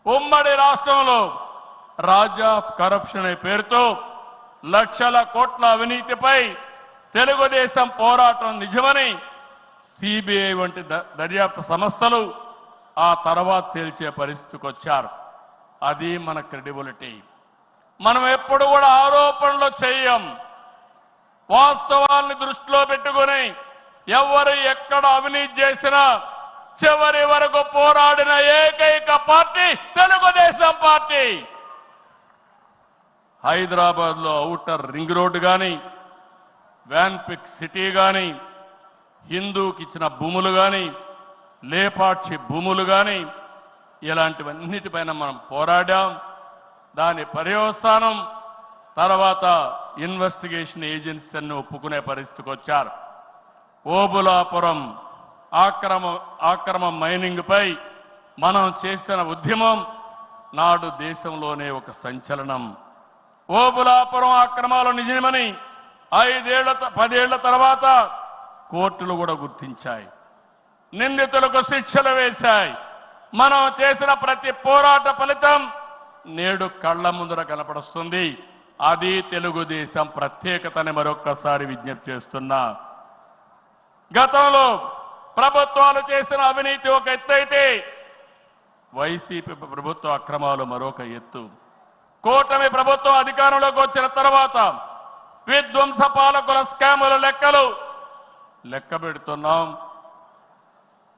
ఉమ్మడి రాష్ట్రంలో రాజ్య ఆఫ్ కరప్షన్ అనే పేరుతో లక్షల కోట్ల అవినీతిపై తెలుగుదేశం పోరాటం నిజమని సిబిఐ వంటి దర్యాప్తు సంస్థలు ఆ తర్వాత తేల్చే పరిస్థితికి వచ్చారు. అది మన క్రెడిబిలిటీ. మనం ఎప్పుడు కూడా ఆరోపణలు చేయం. వాస్తవాల్ని దృష్టిలో పెట్టుకుని ఎవరు ఎక్కడ అవినీతి చేసినా చివరి వరకు పోరాడిన ఏకైక పార్టీ తెలుగుదేశం పార్టీ. హైదరాబాద్ లో ఔటర్ రింగ్ రోడ్డు కానీ, వ్యాన్పిక్ సిటీ కానీ, హిందూకి ఇచ్చిన భూములు కానీ, లేపాక్షి భూములు కానీ, ఇలాంటివన్నిటిపైన మనం పోరాడాం. దాని పర్యవసానం తర్వాత ఇన్వెస్టిగేషన్ ఏజెన్సీ అన్ని ఒప్పుకునే పరిస్థితికి వచ్చారు. ఓబులాపురం ఆక్రమ మైనింగ్ పై మనం చేసిన ఉద్యమం నాడు దేశంలోనే ఒక సంచలనం. ఓబులాపురం అక్రమాలు నిజమని 10 ఏళ్ల తర్వాత కోర్టులు కూడా గుర్తించాయి. నిందితులకు శిక్షలు వేశాయి. మనం చేసిన ప్రతి పోరాట ఫలితం నేడు కళ్ల ముందర కనపడుస్తుంది. అది తెలుగుదేశం ప్రత్యేకతని మరొక్కసారి విజ్ఞప్తి చేస్తున్నా. గతంలో ప్రభుత్వాలు చేసిన అవినీతి ఒక ఎత్తు అయితే వైసీపీ ప్రభుత్వ అక్రమాలు మరొక ఎత్తు. కూటమి ప్రభుత్వం అధికారంలోకి వచ్చిన తర్వాత విధ్వంస పాలకుల స్కాముల లెక్కలు లెక్క పెడుతున్నాం.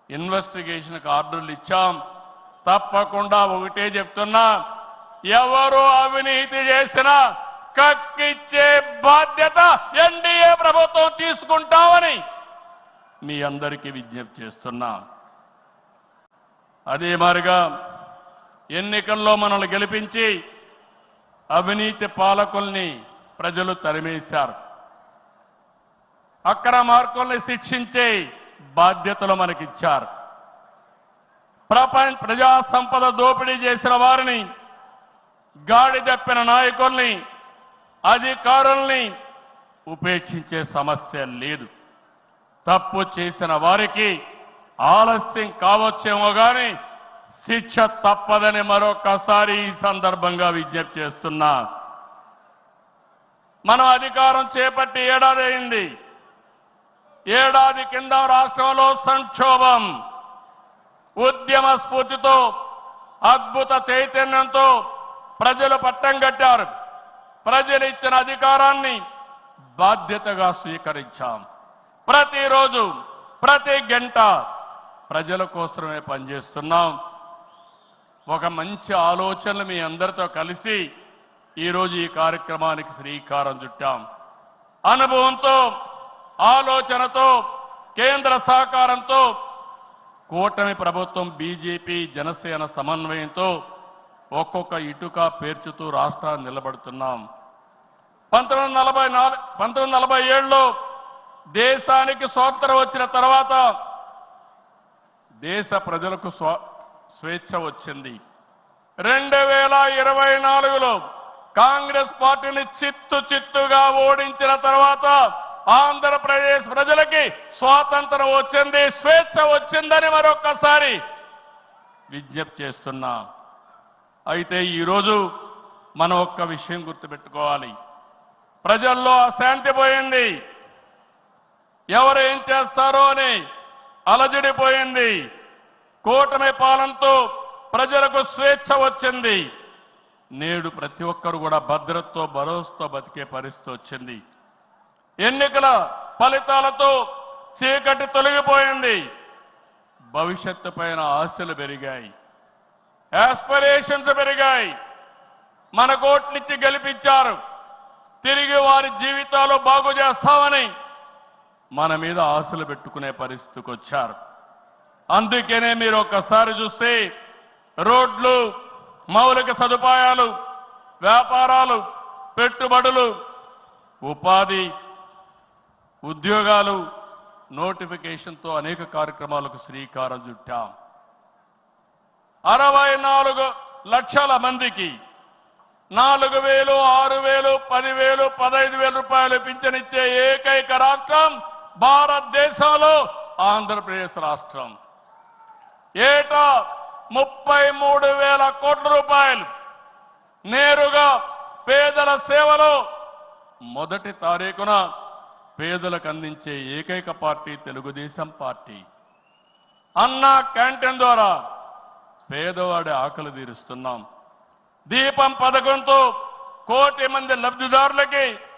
ఇన్వెస్టిగేషన్కి ఆర్డర్లు ఇచ్చాం. తప్పకుండా ఒకటే చెప్తున్నా, ఎవరు అవినీతి చేసినా కక్కిచ్చే బాధ్యత ఎన్డీఏ ప్రభుత్వం తీసుకుంటామని మీ అందరికీ విజ్ఞప్తి చేస్తున్నా. అదే మాదిరిగా ఎన్నికల్లో మనల్ని గెలిపించి అవినీతి పాలకుల్ని ప్రజలు తరిమేశారు. అక్రమార్కుల్ని శిక్షించే బాధ్యతలు మనకిచ్చారు. ప్రజా సంపద దోపిడీ చేసిన వారిని, గాడి తప్పిన నాయకుల్ని, అధికారుల్ని ఉపేక్షించే సమస్య లేదు. తప్పు చేసిన వారికి ఆలస్యం కావచ్చేమో కానీ శిక్ష తప్పదని మరొకసారి ఈ సందర్భంగా విజ్ఞప్తి చేస్తున్నా. మనం అధికారం చేపట్టి ఏడాది అయింది. ఏడాది కింద రాష్ట్రంలో సంక్షోభం, ఉద్యమ స్ఫూర్తితో, అద్భుత చైతన్యంతో ప్రజలు పట్టం కట్టారు. ప్రజలు ఇచ్చిన అధికారాన్ని బాధ్యతగా స్వీకరించాం. ప్రతిరోజు ప్రతి గంట ప్రజల కోసమే పనిచేస్తున్నాం. ఒక మంచి ఆలోచనలు మీ అందరితో కలిసి ఈరోజు ఈ కార్యక్రమానికి శ్రీకారం చుట్టాం. అనుభవంతో, ఆలోచనతో, కేంద్ర సహకారంతో కూటమి ప్రభుత్వం బీజేపీ జనసేన సమన్వయంతో ఒక్కొక్క ఇటుక పేర్చుతూ రాష్ట్రాన్ని నిలబడుతున్నాం. 1947లో దేశానికి స్వాతంత్రం వచ్చిన తర్వాత దేశ ప్రజలకు స్వేచ్ఛ వచ్చింది. 2024లో కాంగ్రెస్ పార్టీని చిత్తుగా ఓడించిన తర్వాత ఆంధ్రప్రదేశ్ ప్రజలకి స్వాతంత్రం వచ్చింది, స్వేచ్ఛ వచ్చిందని మరొక్కసారి విజ్ఞప్తి చేస్తున్నా. అయితే ఈరోజు మనం ఒక్క విషయం గుర్తుపెట్టుకోవాలి. ప్రజల్లో అశాంతి పోయింది. ఎవరు ఏం చేస్తారో అని అలజడిపోయింది. కూటమి పాలనతో ప్రజలకు స్వేచ్ఛ వచ్చింది. నేడు ప్రతి ఒక్కరు కూడా భద్రతతో, భరోసాతో బతికే పరిస్థితి వచ్చింది. ఎన్నికల ఫలితాలతో చీకటి తొలగిపోయింది. భవిష్యత్తు పైన ఆశలు పెరిగాయి, ఆస్పిరేషన్స్ పెరిగాయి. మన కోట్లిచ్చి గెలిపించారు. తిరిగి వారి జీవితాలు బాగు చేస్తామని మన మీద ఆశలు పెట్టుకునే పరిస్థితికి వచ్చారు. అందుకనే మీరు ఒక్కసారి చూస్తే రోడ్లు, మౌలిక సదుపాయాలు, వ్యాపారాలు, పెట్టుబడులు, ఉపాధి, ఉద్యోగాలు, నోటిఫికేషన్తో అనేక కార్యక్రమాలకు శ్రీకారం చుట్టాం. 64 లక్షల మందికి 4,000, 6,000, 10,000, 15,000 రూపాయలు పింఛనిచ్చే ఏకైక రాష్ట్రం భారతదేశంలో ఆంధ్రప్రదేశ్ రాష్ట్రం. ఏటా 33,000 కోట్ల రూపాయలు నేరుగా పేదల సేవలో మొదటి తారీఖున పేదలకు అందించే ఏకైక పార్టీ తెలుగుదేశం పార్టీ. అన్నా క్యాంటీన్ ద్వారా పేదవాడి ఆకలి తీరుస్తున్నాం. దీపం పథకంతో 1 కోటి మంది లబ్ధిదారులకి